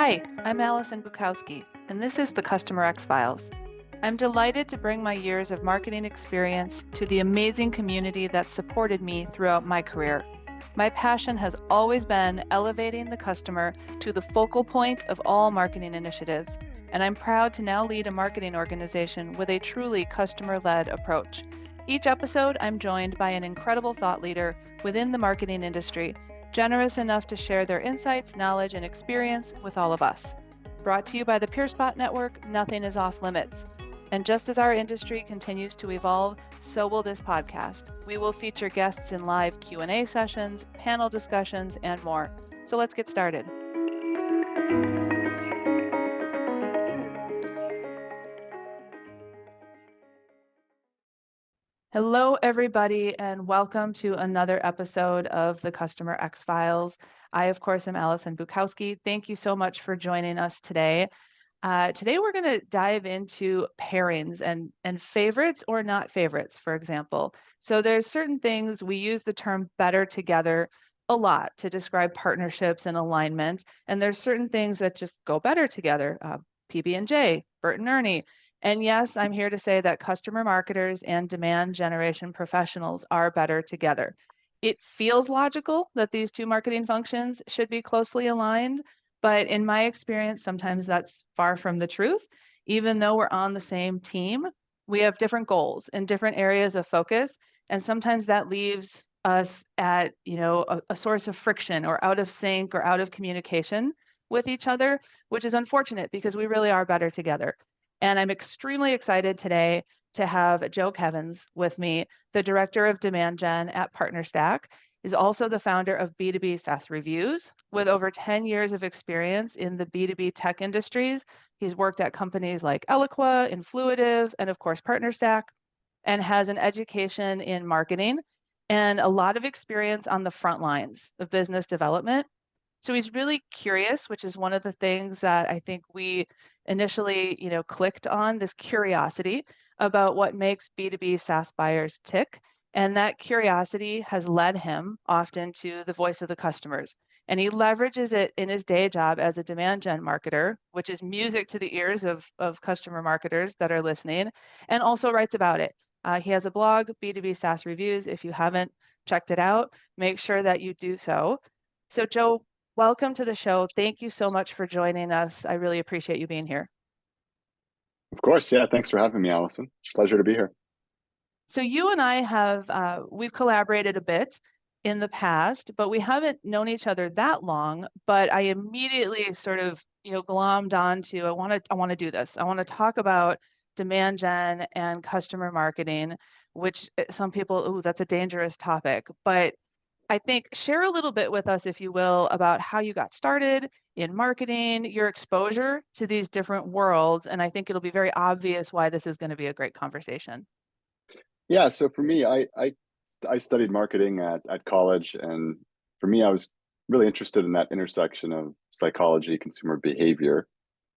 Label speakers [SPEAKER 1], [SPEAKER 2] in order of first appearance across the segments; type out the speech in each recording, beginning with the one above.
[SPEAKER 1] Hi, I'm Allison Bukowski, and this is the CustomerX Files. I'm delighted to bring my years of marketing experience to the amazing community that supported me throughout my career. My passion has always been elevating the customer to the focal point of all marketing initiatives, and I'm proud to now lead a marketing organization with a truly customer-led approach. Each episode, I'm joined by an incredible thought leader within the marketing industry, generous enough to share their insights, knowledge, and experience with all of us. Brought to you by the PeerSpot Network, nothing is off limits. And just as our industry continues to evolve, so will this podcast. We will feature guests in live Q&A sessions, panel discussions, and more. So let's get started. Hello, everybody, and welcome to another episode of the CustomerX Files. I, of course, am Allison Bukowski. Thank you so much for joining us today. Today, we're going to dive into pairings and favorites or not favorites, for example. So there's certain things we use the term better together a lot to describe partnerships and alignment. And there's certain things that just go better together, PB&J, Bert and Ernie. And yes, I'm here to say that customer marketers and demand generation professionals are better together. It feels logical that these two marketing functions should be closely aligned, but in my experience, sometimes that's far from the truth. Even though we're on the same team, we have different goals and different areas of focus, and sometimes that leaves us at a source of friction or out of sync or out of communication with each other, which is unfortunate because we really are better together. And I'm extremely excited today to have Joe Kevins with me, the Director of Demand Gen at PartnerStack. Is also the founder of B2B SaaS Reviews. With over 10 years of experience in the B2B tech industries, he's worked at companies like Eloqua, Influitive, and of course PartnerStack, and has an education in marketing and a lot of experience on the front lines of business development. So he's really curious, which is one of the things that I think we initially, clicked on, this curiosity about what makes B2B SaaS buyers tick. And that curiosity has led him often to the voice of the customers. And he leverages it in his day job as a demand gen marketer, which is music to the ears of customer marketers that are listening, and also writes about it. He has a blog, B2B SaaS Reviews. If you haven't checked it out, make sure that you do so. So Joe, welcome to the show. Thank you so much for joining us. I really appreciate you being here.
[SPEAKER 2] Of course. Yeah. Thanks for having me, Allison. It's a pleasure to be here.
[SPEAKER 1] So you and I we've collaborated a bit in the past, but we haven't known each other that long. But I immediately sort of, glommed onto, I want to do this. I want to talk about demand gen and customer marketing, which some people, that's a dangerous topic. But I think share a little bit with us, if you will, about how you got started in marketing, your exposure to these different worlds. And I think it'll be very obvious why this is going to be a great conversation.
[SPEAKER 2] Yeah. So for me, I studied marketing at college, and for me, I was really interested in that intersection of psychology, consumer behavior.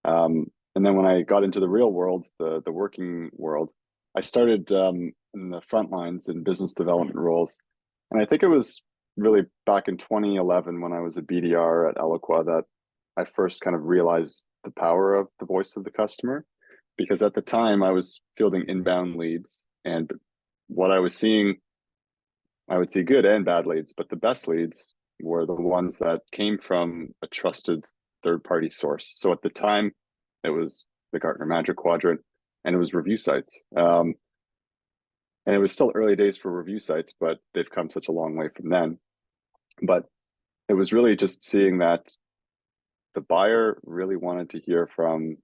[SPEAKER 2] And then when I got into the real world, the working world, I started in the front lines in business development roles. And I think it was really back in 2011 when I was a BDR at Eloqua that I first kind of realized the power of the voice of the customer, because at the time I was fielding inbound leads, and what I was seeing, I would see good and bad leads, but the best leads were the ones that came from a trusted third-party source. So at the time, it was the Gartner Magic Quadrant, and it was review sites. And it was still early days for review sites, but they've come such a long way from then. But it was really just seeing that the buyer really wanted to hear from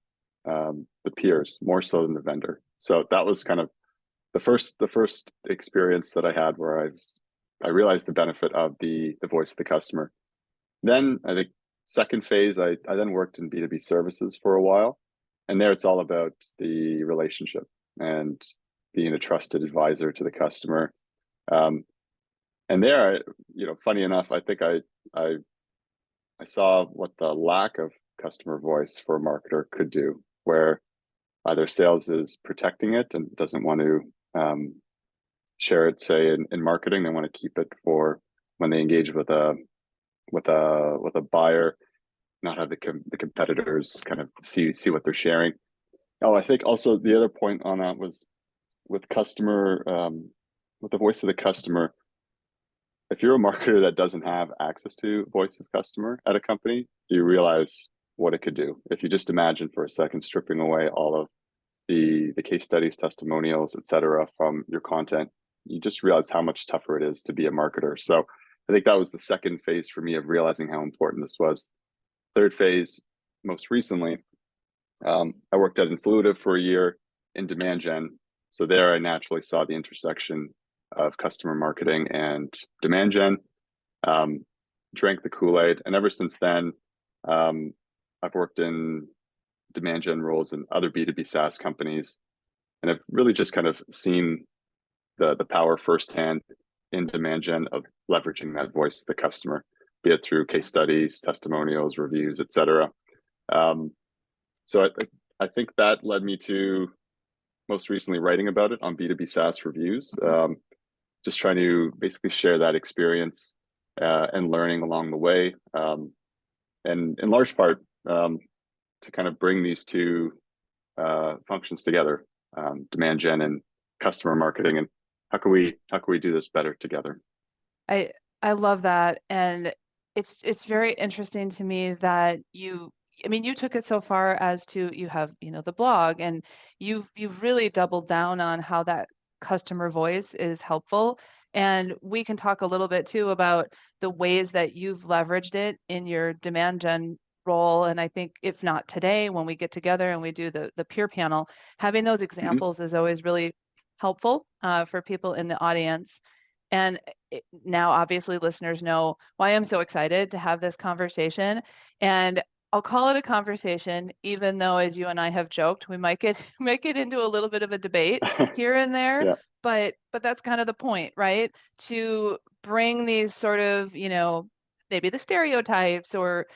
[SPEAKER 2] the peers more so than the vendor. So that was kind of the first experience that I had where I realized the benefit of the voice of the customer. Then I think second phase, I then worked in B2B services for a while, and there it's all about the relationship and being a trusted advisor to the customer. And there, funny enough, I think I saw what the lack of customer voice for a marketer could do, where either sales is protecting it and doesn't want to share it, say in marketing. They want to keep it for when they engage with a buyer. not have the competitors kind of see what they're sharing. Oh, I think also the other point on that was with with the voice of the customer. If you're a marketer that doesn't have access to voice of customer at a company, you realize what it could do. If you just imagine for a second stripping away all of the case studies, testimonials, etc., from your content, you just realize how much tougher it is to be a marketer. So I think that was the second phase for me of realizing how important this was. Third phase, most recently, I worked at Influitive for a year in demand gen. So there I naturally saw the intersection of customer marketing and demand gen, um, drank the Kool-Aid. And ever since then, I've worked in demand gen roles in other B2B SaaS companies. And I've really just kind of seen the power firsthand in demand gen of leveraging that voice of the customer, be it through case studies, testimonials, reviews, etc. Um, so I think that led me to most recently writing about it on B2B SaaS reviews, just trying to basically share that experience and learning along the way. And in large part, to kind of bring these two functions together, demand gen and customer marketing, and how can we do this better together?
[SPEAKER 1] I I love that, and it's very interesting to me that I mean, you took it so far as to you have, the blog, and you've really doubled down on how that customer voice is helpful. And we can talk a little bit too about the ways that you've leveraged it in your demand gen role. And I think if not today, when we get together and we do the peer panel, having those
[SPEAKER 2] Mm-hmm.
[SPEAKER 1] examples is always really helpful for people in the audience. And now, obviously, listeners know why I'm so excited to have this conversation. And I'll call it a conversation, even though, as you and I have joked, we might get make it into a little bit of a debate here and there.
[SPEAKER 2] Yeah.
[SPEAKER 1] But that's kind of the point, right? To bring these sort of, maybe the stereotypes or,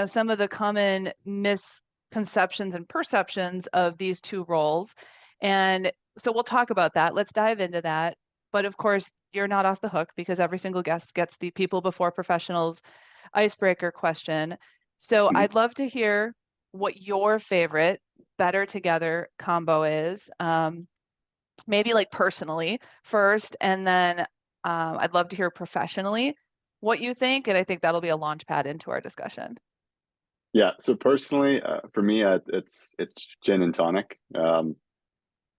[SPEAKER 1] some of the common misconceptions and perceptions of these two roles. And so we'll talk about that. Let's dive into that. But of course, you're not off the hook because every single guest gets the people before professionals icebreaker question. So
[SPEAKER 2] Mm-hmm.
[SPEAKER 1] I'd love to hear what your favorite better together combo is. Maybe like personally first, and then I'd love to hear professionally what you think. And I think that'll be a launch pad into our discussion.
[SPEAKER 2] Yeah. So personally, for me, it's gin and tonic.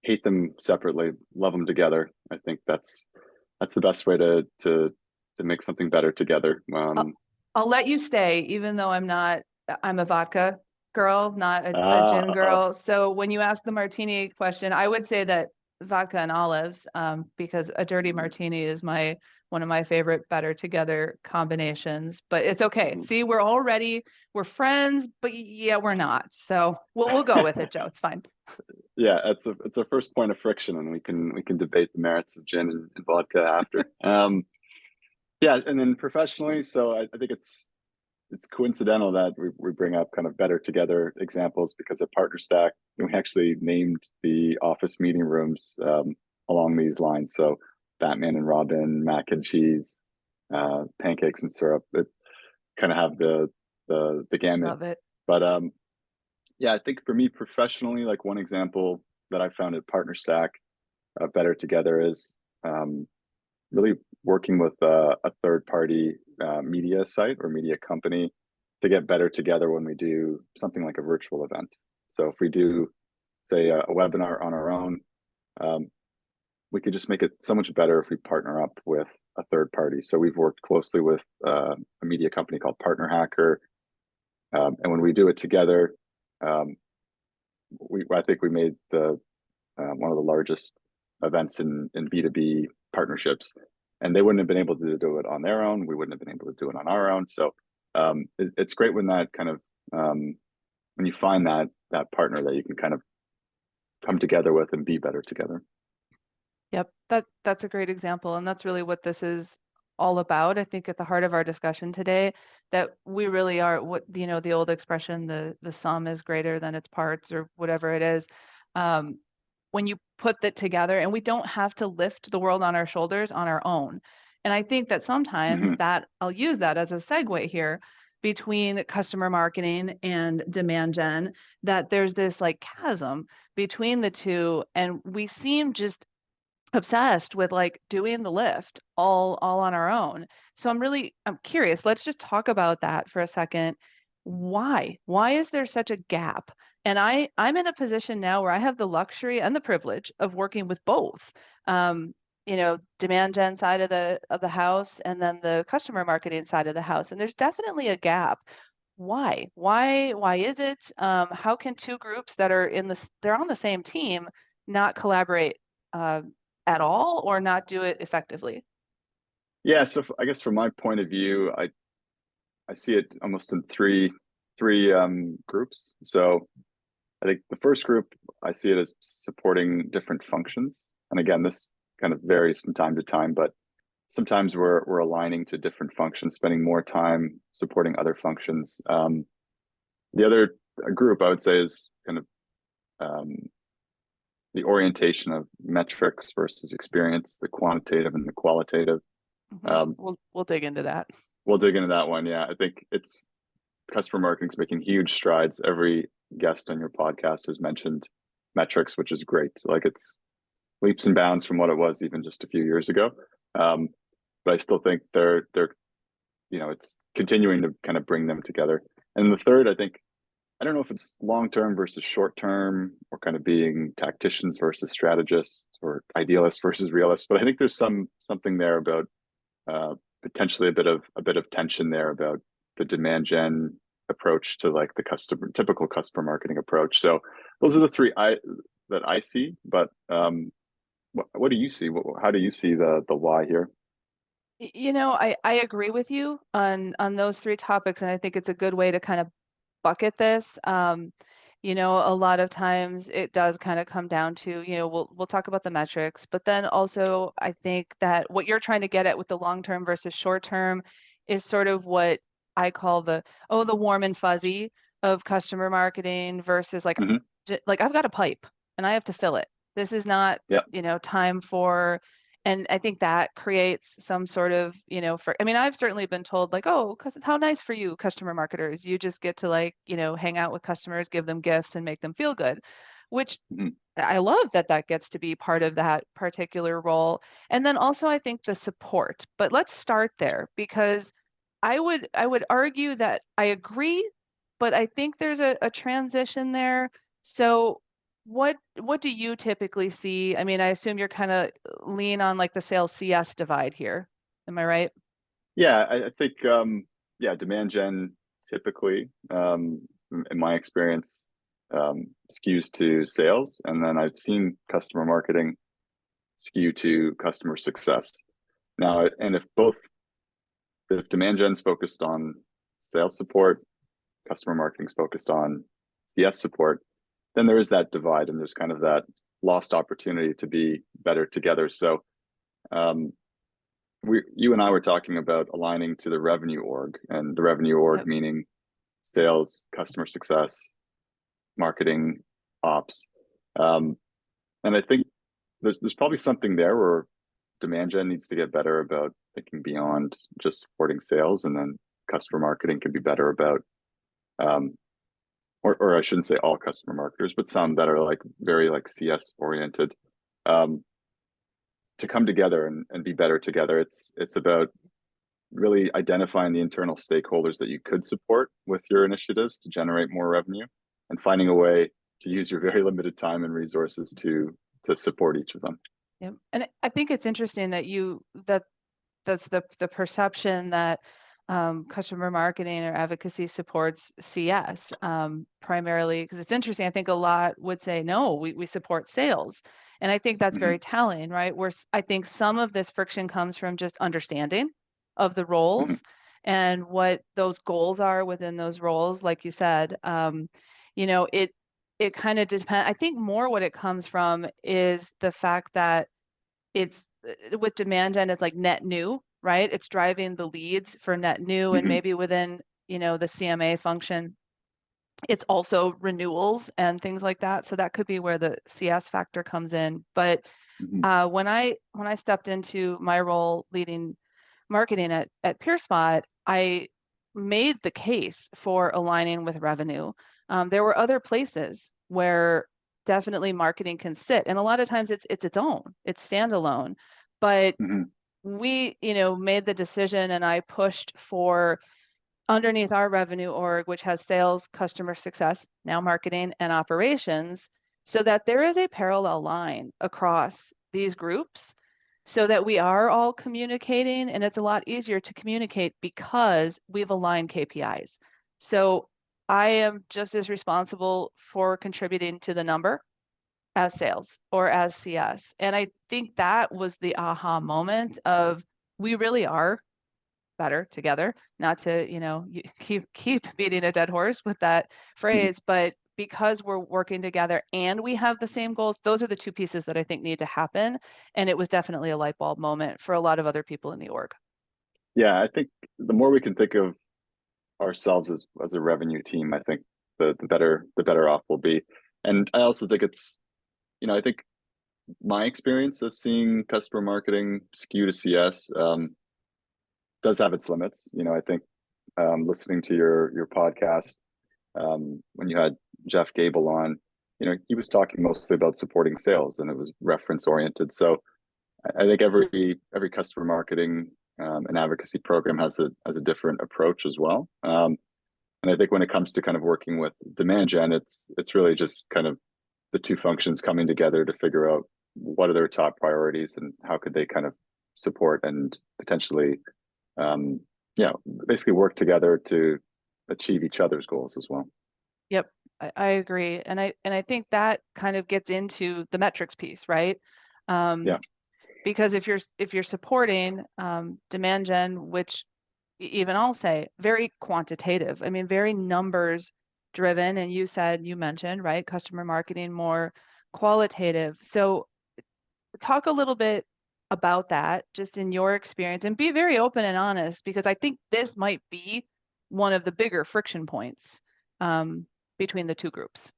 [SPEAKER 2] Hate them separately, love them together. I think that's the best way to make something better together.
[SPEAKER 1] I'll, I'll let you stay, even though I'm a vodka girl, not a gin
[SPEAKER 2] Oh,
[SPEAKER 1] girl. So when you ask the martini question, I would say that vodka and olives, because a dirty martini is one of my favorite better together combinations, but it's okay. See, we're friends, but yeah, we're not. So we'll go with it, Joe. It's fine.
[SPEAKER 2] yeah, it's a first point of friction, and we can debate the merits of gin and vodka after. Yeah, and then professionally, so I think it's coincidental that we bring up kind of better together examples because at Partner Stack, we actually named the office meeting rooms along these lines. So Batman and Robin, mac and cheese, pancakes and syrup. It kind of have the gamut.
[SPEAKER 1] Love it.
[SPEAKER 2] But yeah, I think for me professionally, like one example that I found at Partner Stack better together is really working with a third party media site or media company to get better together when we do something like a virtual event. So if we do, say, a webinar on our own, um, we could just make it so much better if we partner up with a third party. So we've worked closely with a media company called Partner Hacker, and when we do it together, um, I think we made the one of the largest events in B2B partnerships. And they wouldn't have been able to do it on their own. We wouldn't have been able to do it on our own. So it's great when that kind of when you find that partner that you can kind of come together with and be better together.
[SPEAKER 1] Yep, that's a great example, and that's really what this is all about. I think at the heart of our discussion today, that we really are what the old expression, the sum is greater than its parts, or whatever it is. Um, when you put that together, and we don't have to lift the world on our shoulders on our own. And I think that sometimes
[SPEAKER 2] Mm-hmm.
[SPEAKER 1] that I'll use that as a segue here. between customer marketing and demand gen, that there's this like chasm between the two, and we seem just obsessed with like doing the lift all on our own. So I'm curious. Let's just talk about that for a second. Why is there such a gap? And I'm in a position now where I have the luxury and the privilege of working with both. Um, demand gen side of the house and then the customer marketing side of the house. And there's definitely a gap. Why is it? How can two groups that are they're on the same team not collaborate at all or not do it effectively?
[SPEAKER 2] Yeah, so I guess from my point of view, I see it almost in three groups. So I think the first group, I see it as supporting different functions. And again, this kind of varies from time to time, but sometimes we're aligning to different functions, spending more time supporting other functions. The other group I would say is kind of um, the orientation of metrics versus experience, the quantitative and the qualitative. Um,
[SPEAKER 1] We'll dig into that.
[SPEAKER 2] we'll dig into that one. Yeah, I think it's customer marketing is making huge strides. Every guest on your podcast has mentioned metrics, which is great. Like it's leaps and bounds from what it was even just a few years ago. Um, but I still think they're it's continuing to kind of bring them together. And the third, I think, I don't know if it's long term versus short term or kind of being tacticians versus strategists or idealists versus realists, but I think there's something there about uh, potentially a bit of tension there about the demand gen approach to like the typical customer marketing approach. So those are the three I see. But what do you see? How do you see the why here?
[SPEAKER 1] I agree with you on those three topics, and I think it's a good way to kind of bucket this. A lot of times it does kind of come down to, we'll talk about the metrics, but then also I think that what you're trying to get at with the long term versus short term is sort of what I call the warm and fuzzy of customer marketing versus like
[SPEAKER 2] Hmm.
[SPEAKER 1] like I've got a pipe and I have to fill it. This is not,
[SPEAKER 2] Yeah.
[SPEAKER 1] time for, and I think that creates some sort of, I mean, I've certainly been told like, oh, how nice for you, customer marketers. You just get to like, hang out with customers, give them gifts and make them feel good, which
[SPEAKER 2] Hmm.
[SPEAKER 1] I love that gets to be part of that particular role. And then also I think the support, but let's start there because I would argue that I agree, but I think there's a transition there. So what do you typically see? I mean, I assume you're kind of lean on like the sales CS divide here. Am I right?
[SPEAKER 2] Yeah, I think yeah, demand gen typically, in my experience, skews to sales, and then I've seen customer marketing skew to customer success. Now, and if demand gen's focused on sales support, customer marketing's focused on CS support, then there is that divide, and there's kind of that lost opportunity to be better together. So um, you and I were talking about aligning to the revenue org, and the revenue org
[SPEAKER 1] Yep.
[SPEAKER 2] meaning sales, customer success, marketing, ops. Um, and I think there's probably something there where demand gen needs to get better about thinking beyond just supporting sales, and then customer marketing can be better about um, or I shouldn't say all customer marketers, but some that are like very like CS oriented, um, to come together and be better together. It's about really identifying the internal stakeholders that you could support with your initiatives to generate more revenue, and finding a way to use your very limited time and resources to support each of them.
[SPEAKER 1] Yep. And I think it's interesting that's the perception that customer marketing or advocacy supports CS primarily because it's interesting. I think a lot would say no, we support sales, and I think that's
[SPEAKER 2] Hmm.
[SPEAKER 1] very telling, right? Where I think some of this friction comes from just understanding of the
[SPEAKER 2] Hmm.
[SPEAKER 1] roles and what those goals are within those roles. Like you said, it kind of depends. I think more what it comes from is the fact that it's with demand gen, it's like net new, right? It's driving the leads for net new and
[SPEAKER 2] Hmm.
[SPEAKER 1] maybe within, the CMA function, it's also renewals and things like that. So that could be where the CS factor comes in. But
[SPEAKER 2] Hmm.
[SPEAKER 1] when I stepped into my role leading marketing at PeerSpot, made the case for aligning with revenue. There were other places where definitely marketing can sit, and a lot of times it's its own, it's standalone. But
[SPEAKER 2] Mhm.
[SPEAKER 1] we, made the decision, and I pushed for underneath our revenue org, which has sales, customer success, now marketing, and operations, so that there is a parallel line across these groups so that we are all communicating, and it's a lot easier to communicate because we've aligned KPIs. So I am just as responsible for contributing to the number as sales or as CS. And I think that was the aha moment of we really are better together. Not to, keep beating a dead horse with that
[SPEAKER 2] Mhm.
[SPEAKER 1] phrase, but because we're working together and we have the same goals, those are the two pieces that I think need to happen. And it was definitely a light bulb moment for a lot of other people in the org.
[SPEAKER 2] Yeah, I think the more we can think of ourselves as a revenue team, I think the better off we'll be. And I also think I think my experience of seeing customer marketing skew to CS does have its limits. I think listening to your podcast when you had Jeff Gable on, he was talking mostly about supporting sales and it was reference oriented. So I think every customer marketing and advocacy program has a different approach as well. And I think when it comes to kind of working with demand gen, it's really just kind of the two functions coming together to figure out what are their top priorities and how could they kind of support and potentially, um, basically work together to achieve each other's goals as well.
[SPEAKER 1] Yep, I agree. And I think that kind of gets into the metrics piece, right? Um,
[SPEAKER 2] Yeah.
[SPEAKER 1] because if you're supporting demand gen, which even I'll say very quantitative. I mean, very numbers driven. And you mentioned, right, customer marketing more qualitative. So talk a little bit about that, just in your experience, and be very open and honest, because I think this might be one of the bigger friction points between the two groups.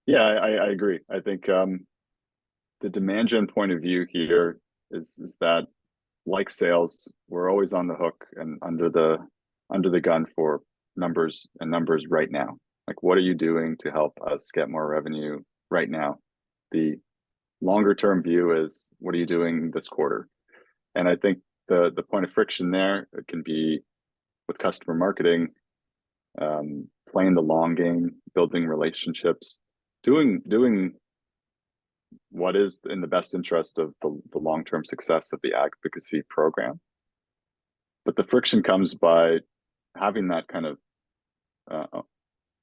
[SPEAKER 2] Yeah, I agree. I think the demand gen point of view here is that like sales, we're always on the hook and under the gun for numbers and numbers right now. Like, what are you doing to help us get more revenue right now? The longer term view is what are you doing this quarter? And I think the point of friction there can be with customer marketing, playing the long game, building relationships, doing what is in the best interest of the long term success of the advocacy program. But the friction comes by having that kind of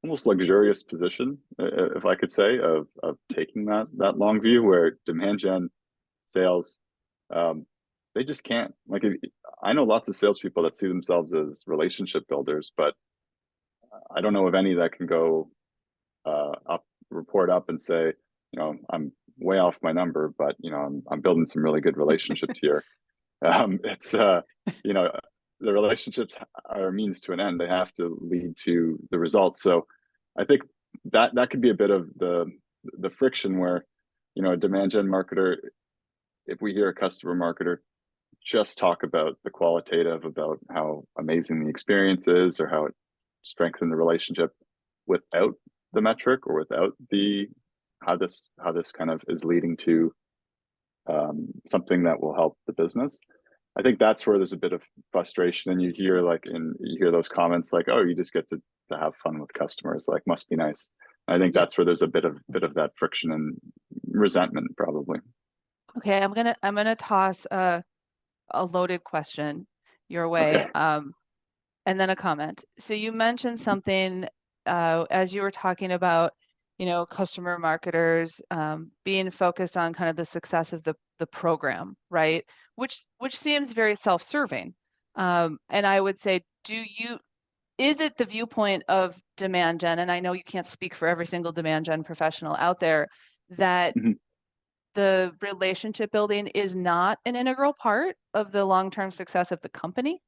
[SPEAKER 2] almost luxurious position, if I could say, of taking that long view where demand gen sales, um, they just can't. Like, I know lots of salespeople that see themselves as relationship builders, but I don't know of any that can go report up and say, I'm way off my number, but I'm building some really good relationships here. It's you know the relationships are a means to an end. They have to lead to the results. So I think that could be a bit of the friction where a demand gen marketer, if we hear a customer marketer just talk about the qualitative, about how amazing the experience is or how it strengthened the relationship without the metric or without the how this kind of is leading to something that will help the business. I think that's where there's a bit of frustration, and you hear those comments like, "Oh, you just get to have fun with customers, like must be nice." I think
[SPEAKER 1] Yep.
[SPEAKER 2] that's where there's a bit of that friction and resentment, probably.
[SPEAKER 1] Okay, I'm gonna toss a loaded question your way.
[SPEAKER 2] Okay.
[SPEAKER 1] And then a comment. So you mentioned something as you were talking about, customer marketers being focused on kind of the success of the program, right? Which seems very self-serving. And I would say, is it the viewpoint of demand gen? And I know you can't speak for every single demand gen professional out there, that
[SPEAKER 2] Mhm.
[SPEAKER 1] the relationship building is not an integral part of the long-term success of the company?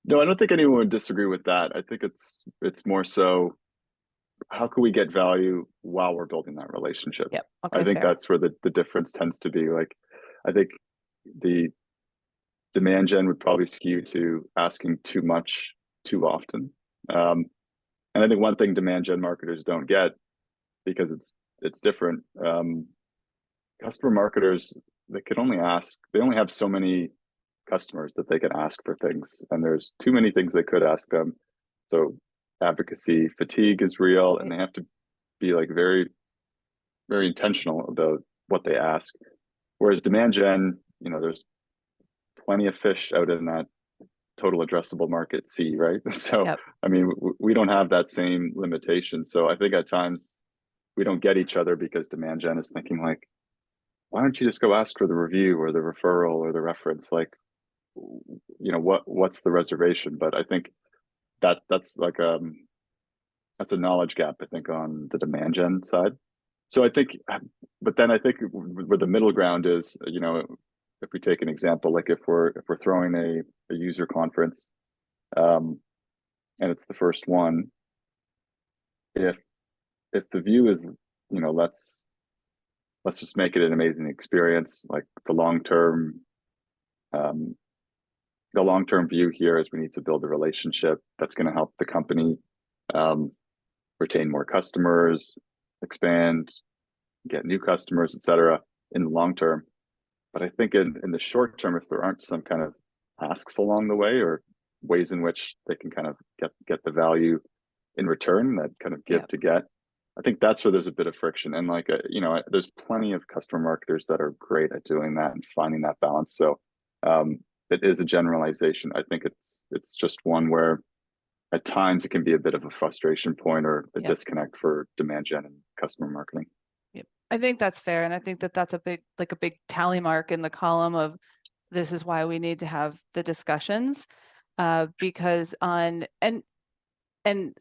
[SPEAKER 2] No, I don't think anyone would disagree with that. I think it's more so how can we get value while we're building that relationship?
[SPEAKER 1] Yep.
[SPEAKER 2] I
[SPEAKER 1] Okay,
[SPEAKER 2] think
[SPEAKER 1] fair.
[SPEAKER 2] that's where the difference tends to be. Like, I think the demand gen would probably skew to asking too much too often. And I think one thing demand gen marketers don't get, because it's different. Customer marketers, they only have so many customers that they can ask for things, and there's too many things they could ask them. So advocacy fatigue is real, and
[SPEAKER 1] Right.
[SPEAKER 2] they have to be like very, very intentional about what they ask. Whereas demand gen, there's plenty of fish out in that total addressable market sea, right? So,
[SPEAKER 1] Yep.
[SPEAKER 2] I mean, we don't have that same limitation. So I think at times we don't get each other because demand gen is thinking like, why don't you just go ask for the review or the referral or the reference? Like, what's the reservation? But I think that's like that's a knowledge gap, I think, on the demand gen side. So I think, but then I think where the middle ground is, if we take an example, like if we're throwing a user conference, um, and it's the first one, if the view is, let's just make it an amazing experience, like um, the long term view here is we need to build a relationship that's going to help the company um, retain more customers, expand, get new customers, etc. in the long term. But I think in the short term, if there aren't some kind of tasks along the way or ways in which they can kind of get the value in return, that kind of give
[SPEAKER 1] Yep.
[SPEAKER 2] to get, I think that's where there's a bit of friction. And like, there's plenty of customer marketers that are great at doing that and finding that balance. So um, it is a generalization. I think it's just one where at times it can be a bit of a frustration point or a
[SPEAKER 1] Yep.
[SPEAKER 2] disconnect for demand gen and customer marketing.
[SPEAKER 1] Yep. I think that's fair. And I think that that's a big tally mark in the column of this is why we need to have the discussions. Because and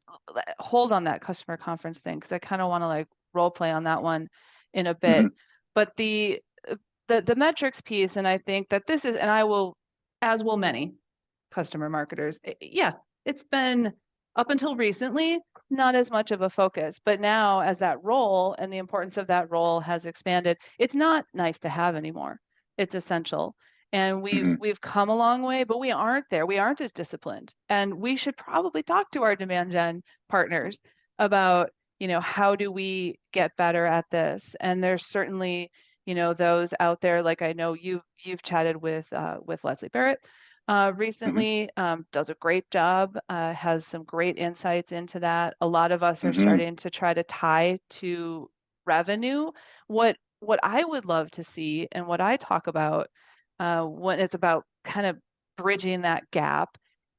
[SPEAKER 1] hold on that customer conference thing, because I kind of want to like role play on that one in a bit.
[SPEAKER 2] Mm-hmm,
[SPEAKER 1] But the metrics piece, and I think that this is, and I will, as will many customer marketers, yeah, it's been up until recently not as much of a focus, but now as that role and the importance of that role has expanded, it's not nice to have anymore. It's essential. And
[SPEAKER 2] mm-hmm,
[SPEAKER 1] we've come a long way, but we aren't there. We aren't as disciplined. And we should probably talk to our demand gen partners about, how do we get better at this? And there's certainly, those out there, like I know you've chatted with Leslie Barrett
[SPEAKER 2] mm-hmm,
[SPEAKER 1] recently, does a great job, has some great insights into that. A lot of us are
[SPEAKER 2] mm-hmm,
[SPEAKER 1] starting to try to tie to revenue. What I would love to see and what I talk about when it's about kind of bridging that gap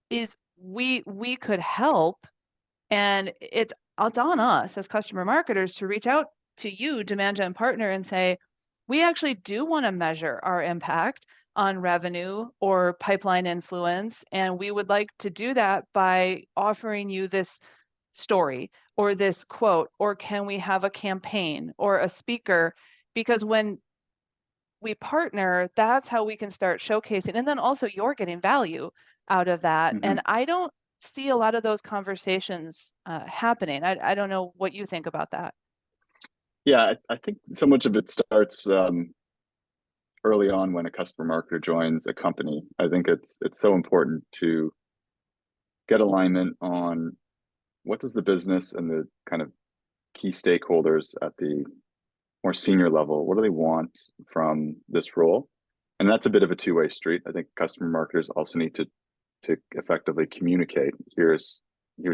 [SPEAKER 1] is we could help, and it's on us as customer marketers to reach out to you, demand gen partner, and say, we actually do want to measure our impact on revenue or pipeline influence. And we would like to do that by offering you this story or this quote, or can we have a campaign or a speaker? Because when we partner, that's how we can start showcasing. And then also you're getting value out of that.
[SPEAKER 2] mm-hmm.
[SPEAKER 1] And I don't see a lot of those conversations happening. I don't know what you think about that.
[SPEAKER 2] Yeah, I think so much of it starts early on when a customer marketer joins a company. I think it's so important to get alignment on what does the business and the kind of key stakeholders at the more senior level, what do they want from this role? And that's a bit of a two-way street. I think customer marketers also need to effectively communicate. Here's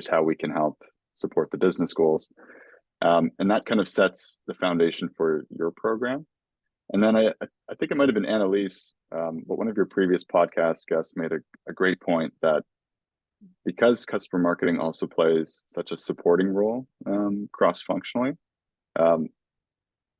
[SPEAKER 2] how we can help support the business goals, and that kind of sets the foundation for your program. And then I think it might have been Annalise, but one of your previous podcast guests made a great point that because customer marketing also plays such a supporting role cross functionally, um,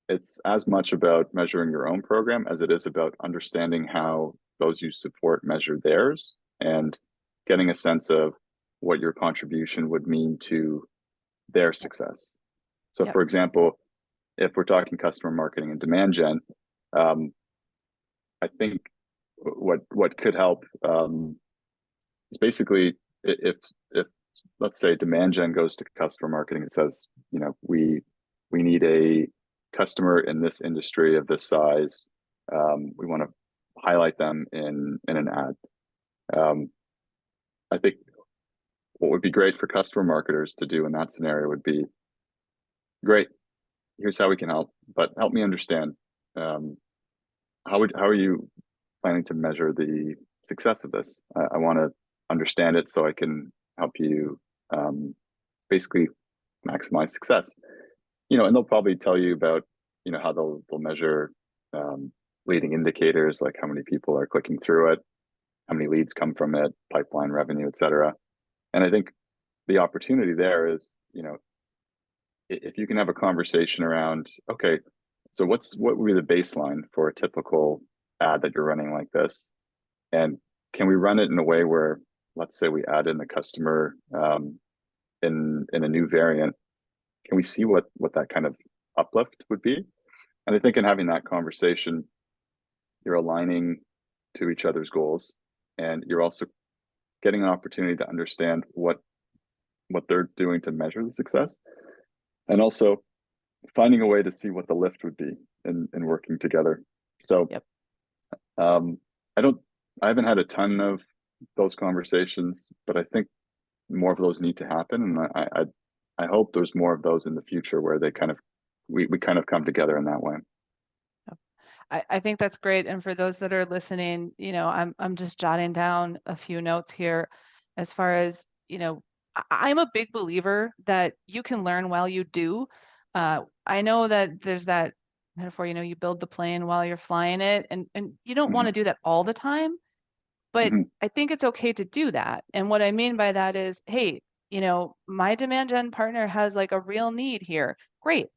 [SPEAKER 2] it's as much about measuring your own program as it is about understanding how those you support measure theirs and getting a sense of what your contribution would mean to their
[SPEAKER 1] Yep.
[SPEAKER 2] success. So,
[SPEAKER 1] Yep.
[SPEAKER 2] for example, if we're talking customer marketing and demand gen, um, I think what could help is basically if let's say demand gen goes to customer marketing, it says we need a customer in this industry of this size. We want to highlight them in an ad. I think what would be great for customer marketers to do in that scenario would be, great, here's how we can help, but help me understand, um, how are you planning to measure the success of this? I want to understand it so I can help you, um, basically maximize success. And they'll probably tell you about, how they'll measure, um, leading indicators, like how many people are clicking through it, how many leads come from it, pipeline revenue, et cetera. And I think the opportunity there is, if you can have a conversation around, okay, so what would be the baseline for a typical ad that you're running like this? And can we run it in a way where, let's say we add in the customer, in a new variant, can we see what that kind of uplift would be? And I think in having that conversation, you're aligning to each other's goals, and you're also getting an opportunity to understand what they're doing to measure the success, and also finding a way to see what the lift would be in working together. So,
[SPEAKER 1] Yep.
[SPEAKER 2] um, I don't, I haven't had a ton of those conversations, but I think more of those need to happen, and I hope there's more of those in the future where they kind of we kind of come together in that way.
[SPEAKER 1] I think that's great. And for those that are listening, I'm just jotting down a few notes here as far as, I'm a big believer that you can learn while you do. I know that there's that metaphor, you build the plane while you're flying it, and you don't want
[SPEAKER 2] Mm-hmm.
[SPEAKER 1] to do that all the time, but
[SPEAKER 2] Mm-hmm.
[SPEAKER 1] I think it's okay to do that. And what I mean by that is, hey, my demand gen partner has like a real need here. Great.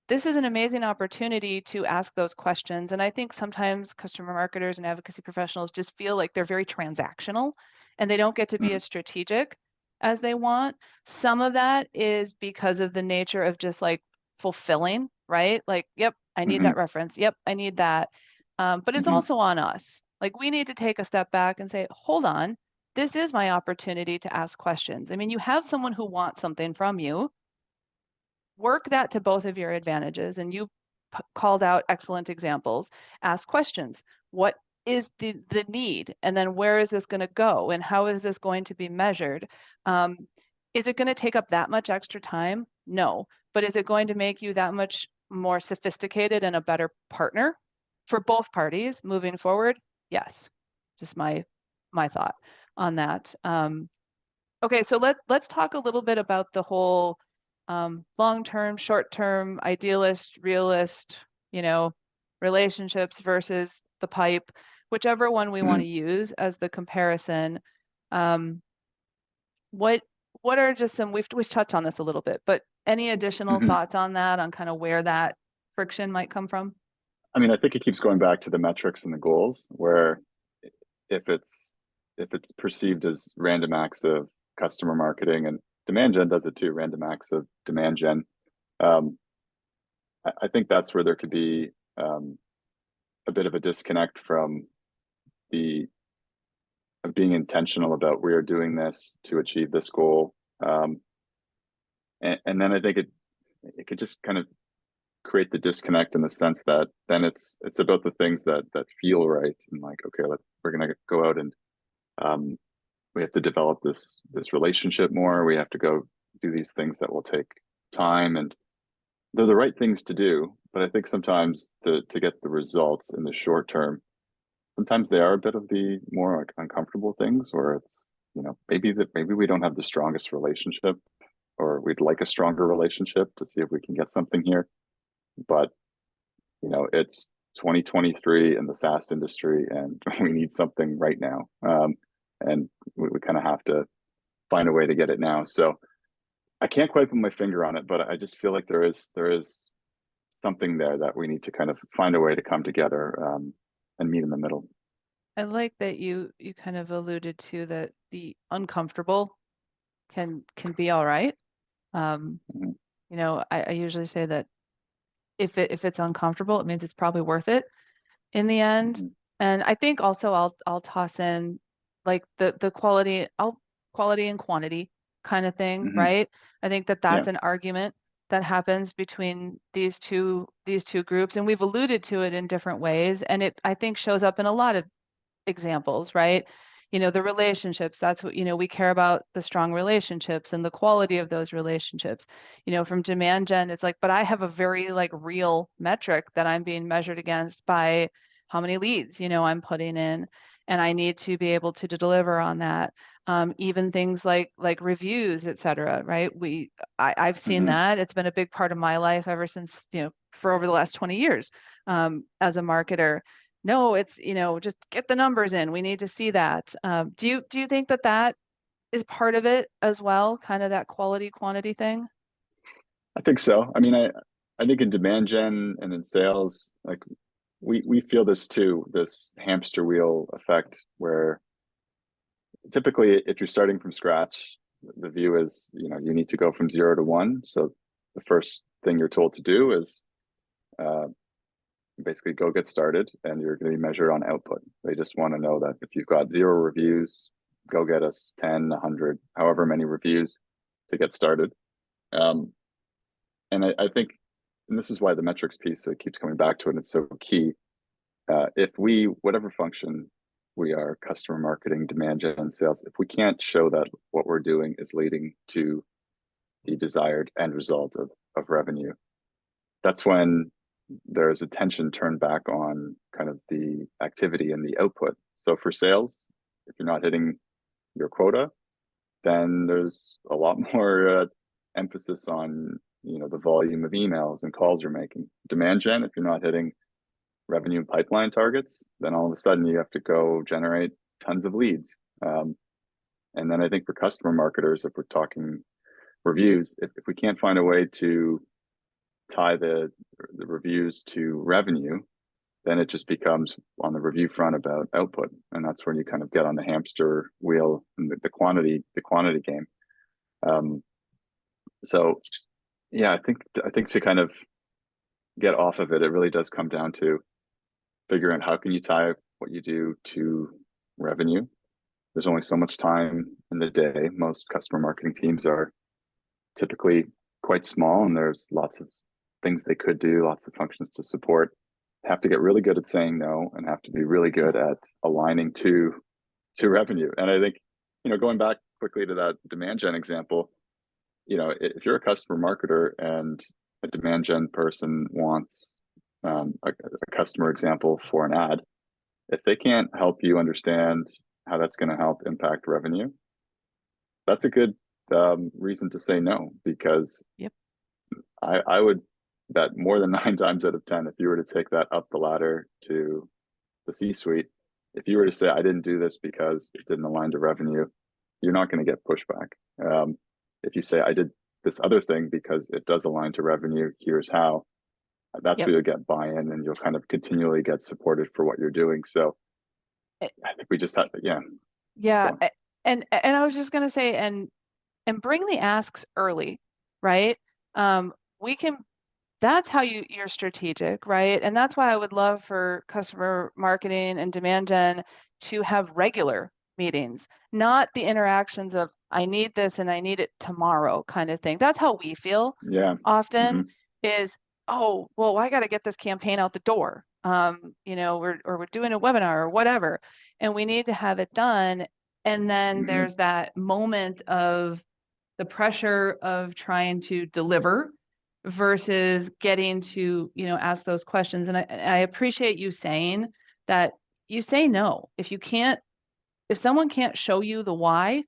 [SPEAKER 1] This is an amazing opportunity to ask those questions. And I think sometimes customer marketers and advocacy professionals just feel like they're very transactional and they don't get to be
[SPEAKER 2] Mm-hmm.
[SPEAKER 1] as strategic as they want. Some of that is because of the nature of just like fulfilling, right? Like, yep, I need
[SPEAKER 2] Mm-hmm.
[SPEAKER 1] that reference. Yep, I need that. But it's
[SPEAKER 2] Mm-hmm.
[SPEAKER 1] also on us. Like we need to take a step back and say, hold on, this is my opportunity to ask questions. I mean, you have someone who wants something from you. Work that to both of your advantages. And you called out excellent examples. Ask questions. What is the need? And then where is this going to go? And how is this going to be measured? Um, is it going to take up that much extra time? No. But is it going to make you that much more sophisticated and a better partner for both parties moving forward? Yes. Just my thought on that. Okay, so let's talk a little bit about the whole long-term, short-term, idealist, realist, you know, relationships versus the pipe, whichever one we want
[SPEAKER 2] Mm-hmm.
[SPEAKER 1] to use as the comparison. Um, what what are just some, we've touched on this a little bit, but any additional
[SPEAKER 2] Mm-hmm.
[SPEAKER 1] thoughts on that, on kind of where that friction might come from?
[SPEAKER 2] I mean, I think it keeps going back to the metrics and the goals, where if it's if it's perceived as random acts of customer marketing, and demand gen does it too, random acts of demand gen. Um, I think that's where there could be, a bit of a disconnect from the of being intentional about, we are doing this to achieve this goal. And then I think it could just kind of create the disconnect in the sense that then it's about the things that feel right, and like, okay, we're gonna go out and, um, we have to develop this relationship more. We have to go do these things that will take time, and they're the right things to do. But I think sometimes to get the results in the short term, sometimes they are a bit of the more like uncomfortable things, where it's, maybe we don't have the strongest relationship, or we'd like a stronger relationship to see if we can get something here. But it's 2023 in the SaaS industry, and we need something right now. And we kind of have to find a way to get it now. So I can't quite put my finger on it, but I just feel like there is something there that we need to kind of find a way to come together, and meet in the middle.
[SPEAKER 1] I like that you kind of alluded to that the uncomfortable can be all right. Um,
[SPEAKER 2] Mhm.
[SPEAKER 1] I usually say that if it's uncomfortable, it means it's probably worth it in the end.
[SPEAKER 2] Mhm.
[SPEAKER 1] And I think also I'll toss in like the quality and quantity kind of thing,
[SPEAKER 2] Mhm.
[SPEAKER 1] right? I think that
[SPEAKER 2] Yeah.
[SPEAKER 1] that's an argument that happens between these two groups, and we've alluded to it in different ways, and it I think shows up in a lot of examples, right? The relationships, that's what, we care about the strong relationships and the quality of those relationships. From demand gen, it's like, but I have a very like real metric that I'm being measured against by how many leads, I'm putting in, and I need to be able to deliver on that. Even things like reviews, et cetera, right? I've seen
[SPEAKER 2] Hmm.
[SPEAKER 1] that. It's been a big part of my life ever since, for over the last 20 years, as a marketer. No, it's, just get the numbers in. We need to see that. Do you think that that is part of it as well, kind of that quality quantity thing?
[SPEAKER 2] I think so. I mean, I think in demand gen and in sales, like we feel this too, this hamster wheel effect where typically if you're starting from scratch, the view is, you need to go from 0 to 1. So the first thing you're told to do is uh, basically go get started, and you're going to be measured on output. They just want to know that if you've got 0 reviews, go get us 10, 100, however many reviews to get started. Um, and I think, and this is why the metrics piece that keeps coming back to it, it's so key. If we, whatever function we are, customer marketing, demand gen, sales, if we can't show that what we're doing is leading to the desired end result of revenue, that's when there's attention turned back on kind of the activity and the output. So for sales, if you're not hitting your quota, then there's a lot more emphasis on the volume of emails and calls you're making. Demand gen, if you're not hitting revenue pipeline targets, then all of a sudden you have to go generate tons of leads. And then I think for customer marketers, if we're talking reviews, if we can't find a way to tie the reviews to revenue, then it just becomes on the review front about output, and that's when you kind of get on the hamster wheel and the quantity game. Um, so yeah, I think to kind of get off of it, it really does come down to figuring out how can you tie what you do to revenue. There's only so much time in the day. Most customer marketing teams are typically quite small, and there's lots of things they could do, lots of functions to support. Have to get really good at saying no, and have to be really good
[SPEAKER 1] Yeah.
[SPEAKER 2] at aligning to revenue. And I think, going back quickly to that demand gen example, if you're a customer marketer and a demand gen person wants a customer example for an ad, if they can't help you understand how that's going to help impact revenue, that's a good reason to say no, because
[SPEAKER 1] Yep.
[SPEAKER 2] I would bet more than 9 times out of 10, if you were to take that up the ladder to the C-suite, if you were to say, I didn't do this because it didn't align to revenue, you're not going to get pushback. If you say, I did this other thing because it does align to revenue, here's how, that's
[SPEAKER 1] Yep.
[SPEAKER 2] where you'll get buy-in, and you'll kind of continually get supported for what you're doing. So
[SPEAKER 1] Eh,
[SPEAKER 2] I think we just have to, yeah,
[SPEAKER 1] Yeah.
[SPEAKER 2] go on.
[SPEAKER 1] And I was just gonna say, and bring the asks early, right? We can That's how you're strategic, right? And that's why I would love for customer marketing and demand gen to have regular meetings, not the interactions of I need this and I need it tomorrow kind of thing. That's how we feel
[SPEAKER 2] Yeah.
[SPEAKER 1] often
[SPEAKER 2] Hmm.
[SPEAKER 1] is, oh, well, I got to get this campaign out the door. We're doing a webinar or whatever, and we need to have it done. And then
[SPEAKER 2] Hmm.
[SPEAKER 1] there's that moment of the pressure of trying to deliver versus getting to, ask those questions. And I appreciate you saying that you say no. If someone can't show you the why,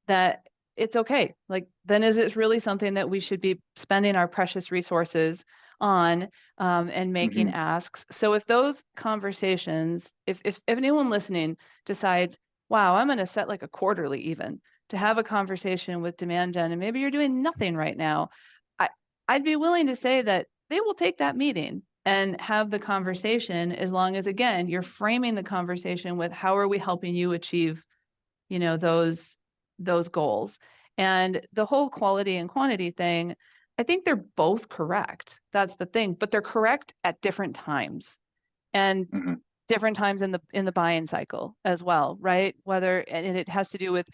[SPEAKER 1] that it's okay. Like, then is it really something that we should be spending our precious resources on, and making
[SPEAKER 2] Hmm.
[SPEAKER 1] asks? So if those conversations, if anyone listening decides, wow, I'm going to set like a quarterly even to have a conversation with demand gen, and maybe you're doing nothing right now, I, I'd be willing to say that they will take that meeting and have the conversation, as long as, again, you're framing the conversation with how are we helping you achieve, those goals. And the whole quality and quantity thing, I think they're both correct. That's the thing, but they're correct at different times, and
[SPEAKER 2] Hmm.
[SPEAKER 1] different times in the buying cycle as well, right? And it has to do with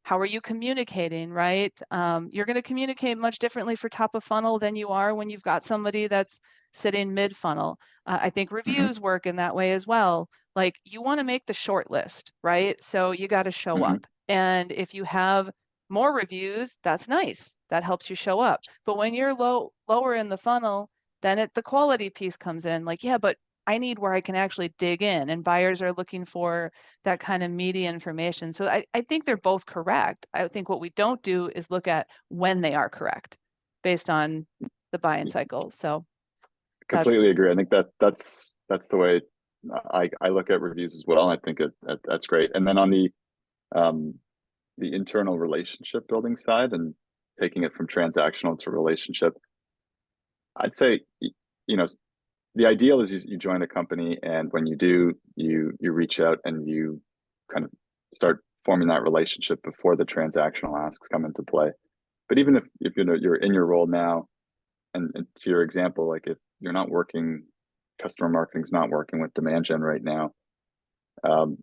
[SPEAKER 1] how are you communicating, right? You're going to communicate much differently for top of funnel than you are when you've got somebody that's sitting mid funnel. I think
[SPEAKER 2] Hmm.
[SPEAKER 1] reviews work in that way as well. Like you want to make the short list, right? So you got to show
[SPEAKER 2] Hmm.
[SPEAKER 1] up. And if you have more reviews, that's nice. That helps you show up. But when you're lower in the funnel, then the quality piece comes in. Like, yeah, but I need where I can actually dig in, and buyers are looking for that kind of meaty information. So I think they're both correct. I think what we don't do is look at when they are correct based on the buying cycle. So
[SPEAKER 2] Completely
[SPEAKER 1] that's,
[SPEAKER 2] agree. I think that's the way I look at reviews as well. I think that's great. And then on um, the internal relationship building side and taking it from transactional to relationship, I'd say you know the ideal is you join a company, and when you do, you reach out and you kind of start forming that relationship before the transactional asks come into play. But even if you know you're in your role now, and to your example, like if you're not working, customer marketing's not working with demand gen right now, um,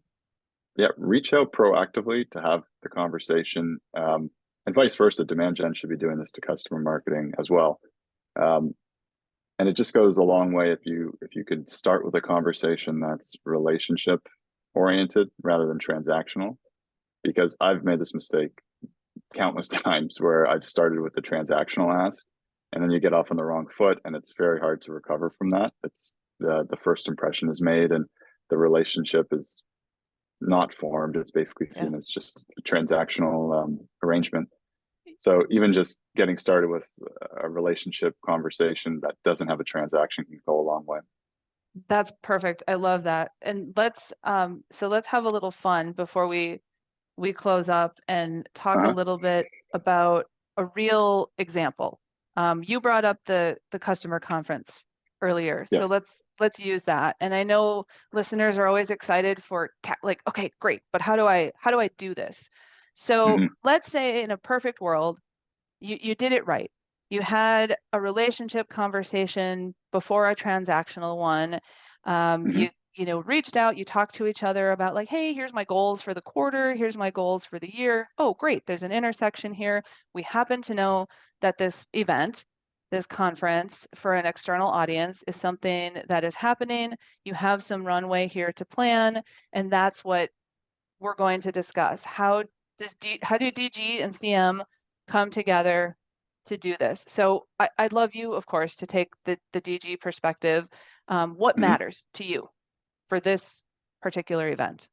[SPEAKER 2] yeah, reach out proactively to have the conversation, and vice versa. Demand gen should be doing this to customer marketing as well. Um, and it just goes a long way if you could start with a conversation that's relationship oriented rather than transactional, because I've made this mistake countless times where I've started with the transactional ask, and then you get off on the wrong foot, and it's very hard to recover from that. It's the first impression is made, and the relationship is not formed. It's basically
[SPEAKER 1] yeah.
[SPEAKER 2] seen as just a transactional arrangement. So even just getting started with a relationship conversation that doesn't have a transaction can go a long way.
[SPEAKER 1] That's perfect. I love that. And let's have a little fun before we close up and talk a
[SPEAKER 2] Uh-huh.
[SPEAKER 1] little bit about a real example. You brought up the customer conference earlier, so
[SPEAKER 2] Yes.
[SPEAKER 1] let's use that. And I know listeners are always excited for like, okay, great, but how do I do this? So
[SPEAKER 2] Hmm.
[SPEAKER 1] let's say in a perfect world, you did it right. You had a relationship conversation before a transactional one.
[SPEAKER 2] Hmm.
[SPEAKER 1] You know reached out, you talked to each other about like, hey, here's my goals for the quarter, here's my goals for the year. Oh, great, there's an intersection here. We happen to know that this event, this conference for an external audience is something that is happening. You have some runway here to plan, and that's what we're going to discuss. How do DG and CM come together to do this? So I'd love you, of course, to take the DG perspective. What
[SPEAKER 2] Hmm.
[SPEAKER 1] matters to you for this particular event?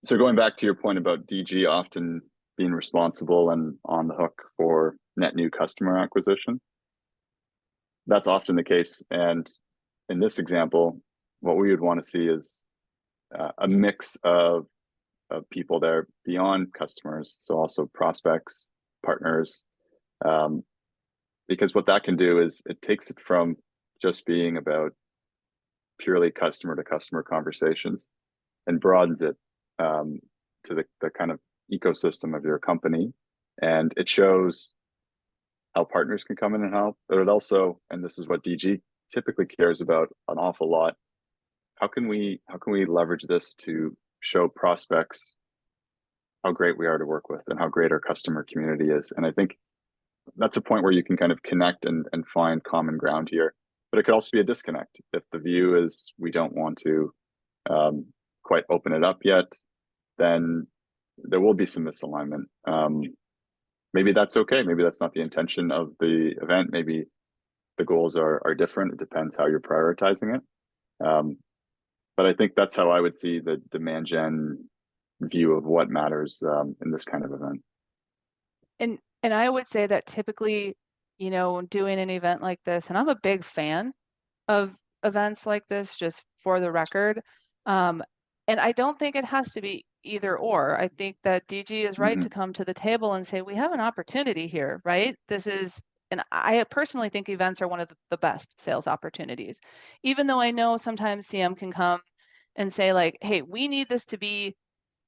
[SPEAKER 2] So going back to your point about DG often being responsible and on the hook for net new customer acquisition, that's often the case. And in this example, what we would want to see is a mix of people there beyond customers, so also prospects, partners, um, because what that can do is it takes it from just being about purely customer to customer conversations and broadens it to the kind of ecosystem of your company. And it shows how partners can come in and help, but it also, and this is what DG typically cares about an awful lot, how can we leverage this to show prospects how great we are to work with and how great our customer community is. And I think that's a point where you can kind of connect and find common ground here. But it could also be a disconnect if the view is we don't want to um, quite open it up yet, then there will be some misalignment. Maybe that's okay. Maybe that's not the intention of the event. Maybe the goals are different. It depends how you're prioritizing it. But I think that's how I would see the demand gen view of what matters in this kind of event.
[SPEAKER 1] And I would say that typically, doing an event like this, and I'm a big fan of events like this, just for the record. Um, and I don't think it has to be either or. I think that DG is right
[SPEAKER 2] Mm-hmm.
[SPEAKER 1] to come to the table and say, we have an opportunity here, right? And I personally think events are one of the best sales opportunities. Even though I know sometimes CM can come and say, like, hey, we need this to be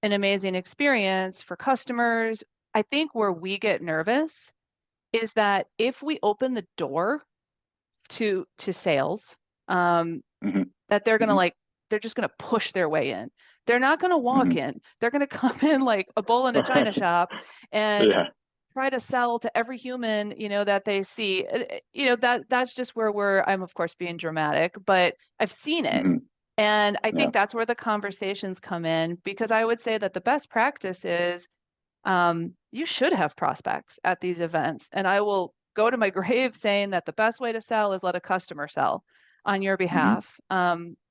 [SPEAKER 1] an amazing experience for customers. I think where we get nervous is that if we open the door to sales, um,
[SPEAKER 2] Mm-hmm.
[SPEAKER 1] that
[SPEAKER 2] Mm-hmm.
[SPEAKER 1] they're just gonna push their way in. They're not gonna walk
[SPEAKER 2] Mm-hmm.
[SPEAKER 1] in. They're gonna come in like a bull in a china shop and
[SPEAKER 2] Yeah.
[SPEAKER 1] try to sell to every human, that they see. That's just where I'm of course being dramatic, but I've seen it.
[SPEAKER 2] Hmm.
[SPEAKER 1] And I
[SPEAKER 2] Yeah.
[SPEAKER 1] think that's where the conversations come in, because I would say that the best practice is you should have prospects at these events. And I will go to my grave saying that the best way to sell is let a customer sell on your
[SPEAKER 2] Hmm.
[SPEAKER 1] behalf.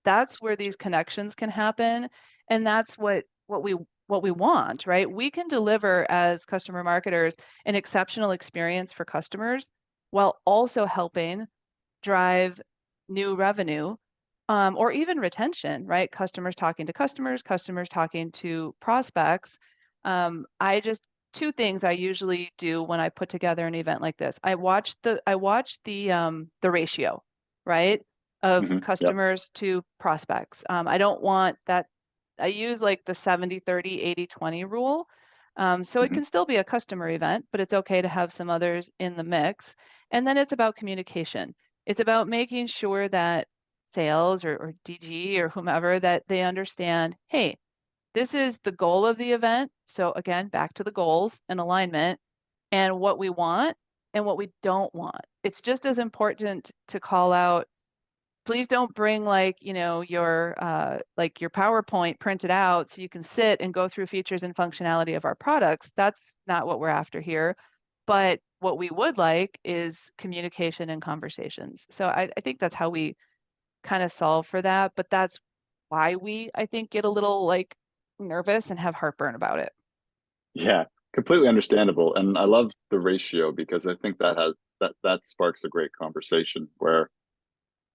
[SPEAKER 1] That's where these connections can happen. And that's what we want, right? We can deliver as customer marketers an exceptional experience for customers while also helping drive new revenue, or even retention, right? Customers talking to customers, customers talking to prospects. I just two things I usually do when I put together an event like this. I watch the ratio, right, of
[SPEAKER 2] Hmm. Yep.
[SPEAKER 1] customers to prospects. I don't want that. I use like the 70/30, 80/20 rule. So it
[SPEAKER 2] Hmm.
[SPEAKER 1] can still be a customer event, but it's okay to have some others in the mix. And then it's about communication. It's about making sure that sales or DG or whomever, that they understand, hey, this is the goal of the event. So again, back to the goals and alignment and what we want and what we don't want. It's just as important to call out, please don't bring your PowerPoint printed out so you can sit and go through features and functionality of our products. That's not what we're after here. But what we would like is communication and conversations. So I think that's how we kind of solve for that. But that's why we, I think, get a little like nervous and have heartburn about it.
[SPEAKER 2] Yeah. Completely understandable. And I love the ratio because I think that sparks a great conversation where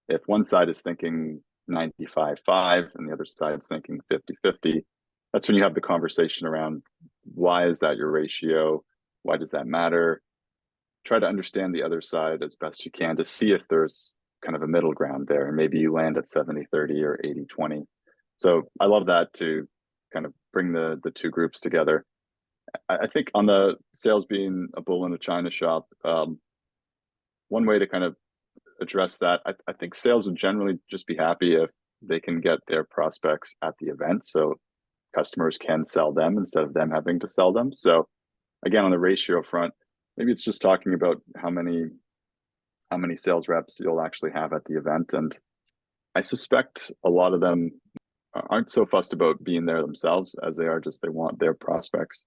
[SPEAKER 2] if one side is thinking 95-5 and the other side is thinking 50-50, that's when you have the conversation around why is that your ratio? Why does that matter? Try to understand the other side as best you can to see if there's kind of a middle ground there. And maybe you land at 70-30 or 80-20. So I love that to kind of bring the two groups together. I think on the sales being a bull in a china shop, one way to kind of address that, I think sales would generally just be happy if they can get their prospects at the event. So customers can sell them instead of them having to sell them. So again, on the ratio front, maybe it's just talking about how many sales reps you'll actually have at the event. And I suspect a lot of them aren't so fussed about being there themselves as they are just they want their prospects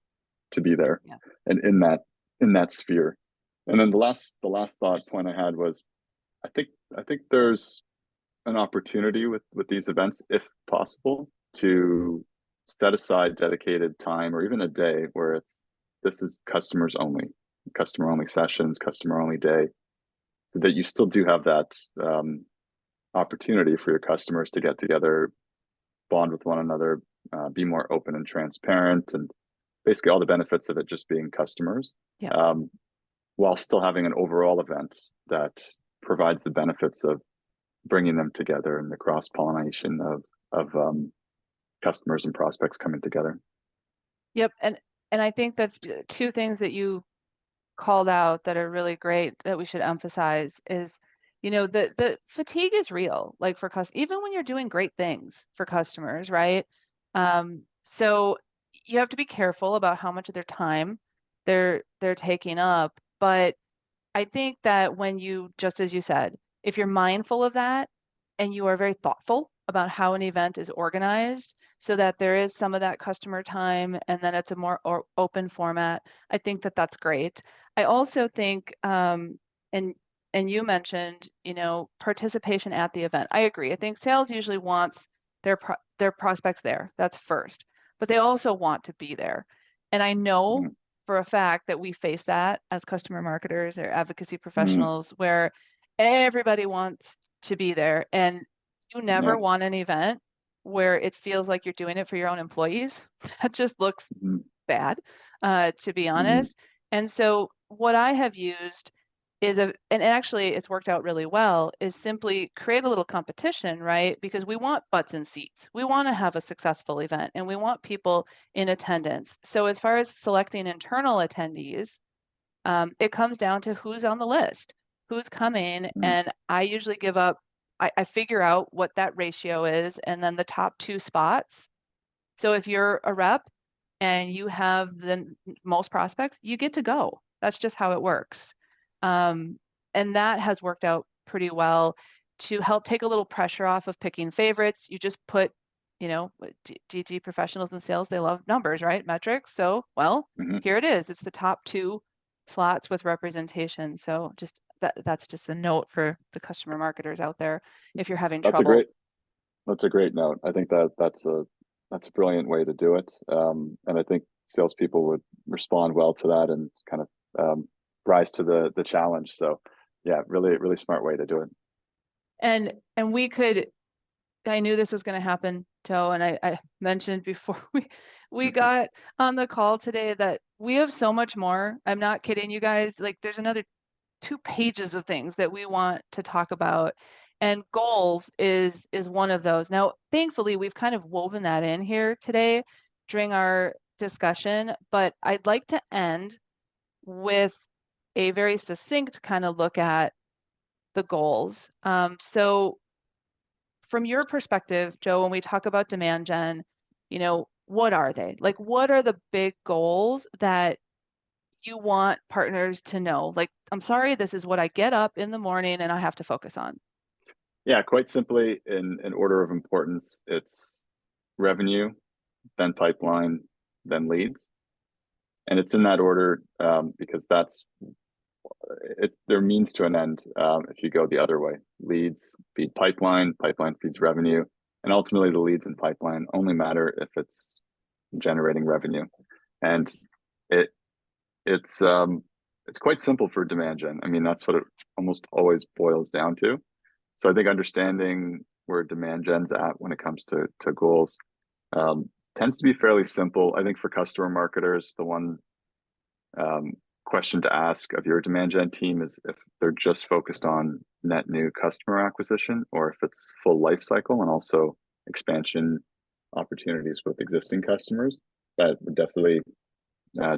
[SPEAKER 2] to be there
[SPEAKER 1] Yeah.
[SPEAKER 2] and in that sphere. And then the last thought point I had was I think there's an opportunity with these events, if possible, to set aside dedicated time or even a day where this is customer only sessions, customer only day, so that you still do have that opportunity for your customers to get together, bond with one another, be more open and transparent, and basically all the benefits of it just being customers,
[SPEAKER 1] Yeah.
[SPEAKER 2] um, while still having an overall event that provides the benefits of bringing them together and the cross pollination of customers and prospects coming together.
[SPEAKER 1] Yep. And I think that's two things that you called out that are really great that we should emphasize is, the fatigue is real, like for customers, even when you're doing great things for customers, right? So you have to be careful about how much of their time they're taking up. But I think that when you, just as you said, if you're mindful of that and you are very thoughtful about how an event is organized so that there is some of that customer time and then it's a more open format, I think that that's great. I also think, and you mentioned, participation at the event. I agree. I think sales usually wants their prospects there. That's first, but they also want to be there. And I know for a fact that we face that as customer marketers or advocacy
[SPEAKER 2] Mm-hmm.
[SPEAKER 1] professionals where everybody wants to be there. And you
[SPEAKER 2] Yeah.
[SPEAKER 1] never want an event where it feels like you're doing it for your own employees. That just looks
[SPEAKER 2] Mm-hmm.
[SPEAKER 1] bad, to be
[SPEAKER 2] Mm-hmm.
[SPEAKER 1] honest. And so what I have used is and actually it's worked out really well, is simply create a little competition, right? Because we want butts in seats. We want to have a successful event and we want people in attendance. So as far as selecting internal attendees, it comes down to who's on the list, who's coming, and I usually I figure out what that ratio is and then the top two spots. So if you're a rep, and you have the most prospects, you get to go. That's just how it works. Um, and that has worked out pretty well to help take a little pressure off of picking favorites. You just put, DG professionals in sales, they love numbers, right? Metrics. So, well,
[SPEAKER 2] Hmm.
[SPEAKER 1] here it is. It's the top two slots with representation. So just that's just a note for the customer marketers out there if you're having
[SPEAKER 2] That's a
[SPEAKER 1] trouble.
[SPEAKER 2] great that's a great note. I think that's a brilliant way to do it. And I think salespeople would respond well to that and kind of rise to the challenge. So yeah, really, really smart way to do it.
[SPEAKER 1] And we could, I knew this was going to happen, Joe, and I mentioned before we got on the call today that we have so much more. I'm not kidding you guys. Like there's another 2 pages of things that we want to talk about. And goals is one of those. Now, thankfully, we've kind of woven that in here today during our discussion, but I'd like to end with a very succinct kind of look at the goals. So from your perspective, Joe, when we talk about demand gen, what are they? Like, what are the big goals that you want partners to know? Like, I'm sorry, this is what I get up in the morning and I have to focus on.
[SPEAKER 2] Yeah, quite simply, in order of importance, it's revenue, then pipeline, then leads, and it's in that order because that's it. Their means to an end. If you go the other way, leads feed pipeline, pipeline feeds revenue, and ultimately the leads and pipeline only matter if it's generating revenue. And it it's quite simple for demand gen. I mean, that's what it almost always boils down to. So I think understanding where demand gen's at when it comes to goals um, tends to be fairly simple. I think for customer marketers, the one um, question to ask of your demand gen team is if they're just focused on net new customer acquisition or if it's full life cycle and also expansion opportunities with existing customers. That would definitely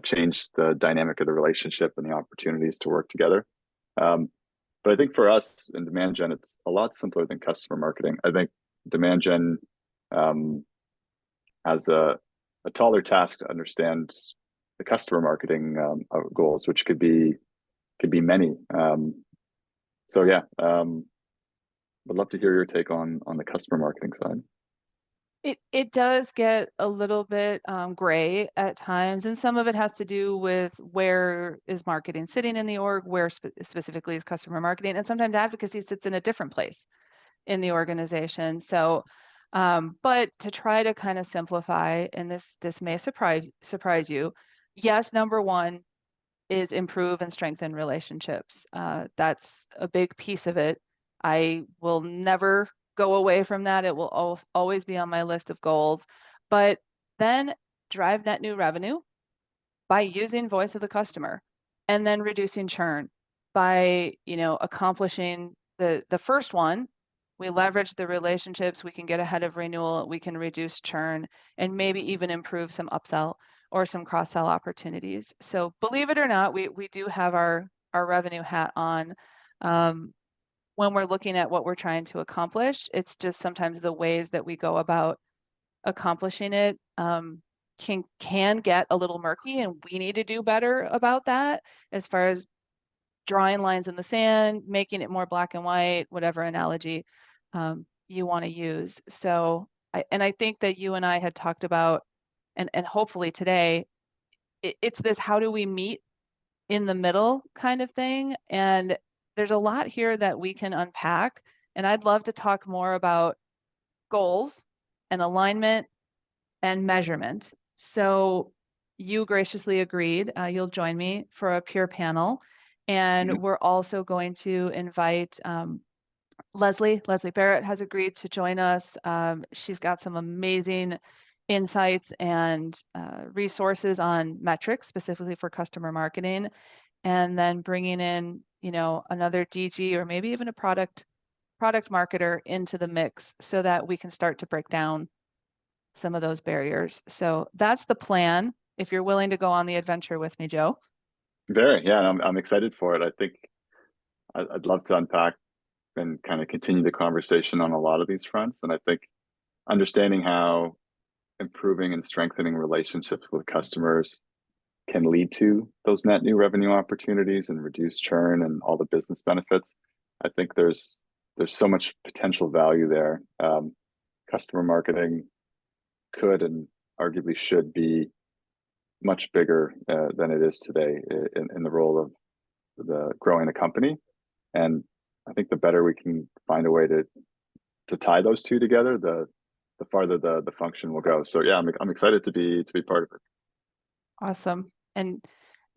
[SPEAKER 2] change the dynamic of the relationship and the opportunities to work together. Um, but I think for us in demand gen, it's a lot simpler than customer marketing. I think demand gen um, has a taller task to understand the customer marketing goals, which could be many. So yeah, would love to hear your take on the customer marketing side.
[SPEAKER 1] It does get a little bit gray at times, and some of it has to do with where is marketing sitting in the org, where specifically is customer marketing, and sometimes advocacy sits in a different place in the organization. So, but to try to kind of simplify, and this may surprise you, yes, number one is improve and strengthen relationships. That's a big piece of it. I will never go away from that. It will always be on my list of goals. But then drive net new revenue by using voice of the customer, and then reducing churn by, accomplishing the first one. We leverage the relationships, we can get ahead of renewal, we can reduce churn, and maybe even improve some upsell or some cross-sell opportunities. So believe it or not, we do have our revenue hat on when we're looking at what we're trying to accomplish. It's just sometimes the ways that we go about accomplishing it can get a little murky, and we need to do better about that as far as drawing lines in the sand, making it more black and white, whatever analogy you want to use. So, I think that you and I had talked about, and hopefully today, it's this: how do we meet in the middle kind of thing? And there's a lot here that we can unpack, and I'd love to talk more about goals and alignment and measurement. So you graciously agreed, you'll join me for a peer panel. And
[SPEAKER 2] Mhm.
[SPEAKER 1] we're also going to invite Leslie. Leslie Barrett has agreed to join us. She's got some amazing insights and resources on metrics, specifically for customer marketing. And then bringing in, another DG or maybe even a product marketer into the mix so that we can start to break down some of those barriers. So that's the plan. If you're willing to go on the adventure with me, Joe.
[SPEAKER 2] Very, yeah, and I'm excited for it. I think I'd love to unpack and kind of continue the conversation on a lot of these fronts. And I think understanding how improving and strengthening relationships with customers can lead to those net new revenue opportunities and reduce churn and all the business benefits. I think there's so much potential value there. Customer marketing could and arguably should be much bigger than it is today in the role of the growing the company. And I think the better we can find a way to tie those two together, the farther the function will go. So yeah, I'm excited to be part of it.
[SPEAKER 1] Awesome. And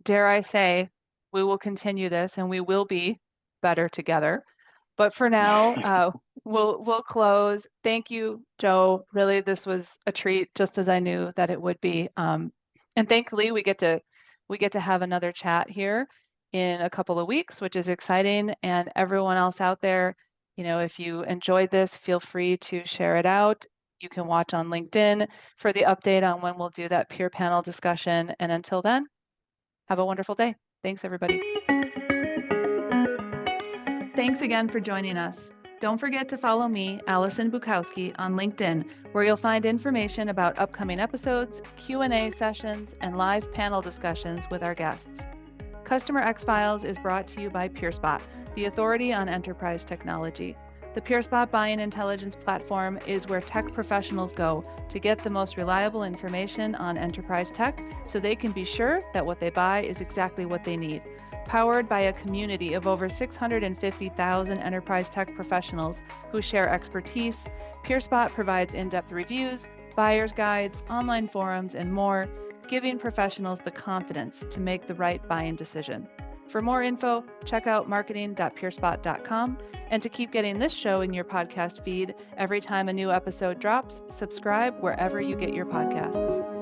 [SPEAKER 1] dare I say, we will continue this and we will be better together. But for now, we'll close. Thank you, Joe. Really, this was a treat, just as I knew that it would be. And thankfully, we get to have another chat here in a couple of weeks, which is exciting. And everyone else out there, if you enjoyed this, feel free to share it out. You can watch on LinkedIn for the update on when we'll do that peer panel discussion. And until then, have a wonderful day. Thanks, everybody. Thanks again for joining us. Don't forget to follow me, Allison Bukowski, on LinkedIn, where you'll find information about upcoming episodes, Q&A sessions, and live panel discussions with our guests. CustomerX Files is brought to you by PeerSpot, the authority on enterprise technology. The PeerSpot Buying Intelligence platform is where tech professionals go to get the most reliable information on enterprise tech so they can be sure that what they buy is exactly what they need. Powered by a community of over 650,000 enterprise tech professionals who share expertise, PeerSpot provides in-depth reviews, buyer's guides, online forums, and more, giving professionals the confidence to make the right buying decision. For more info, check out marketing.peerspot.com. And to keep getting this show in your podcast feed every time a new episode drops, subscribe wherever you get your podcasts.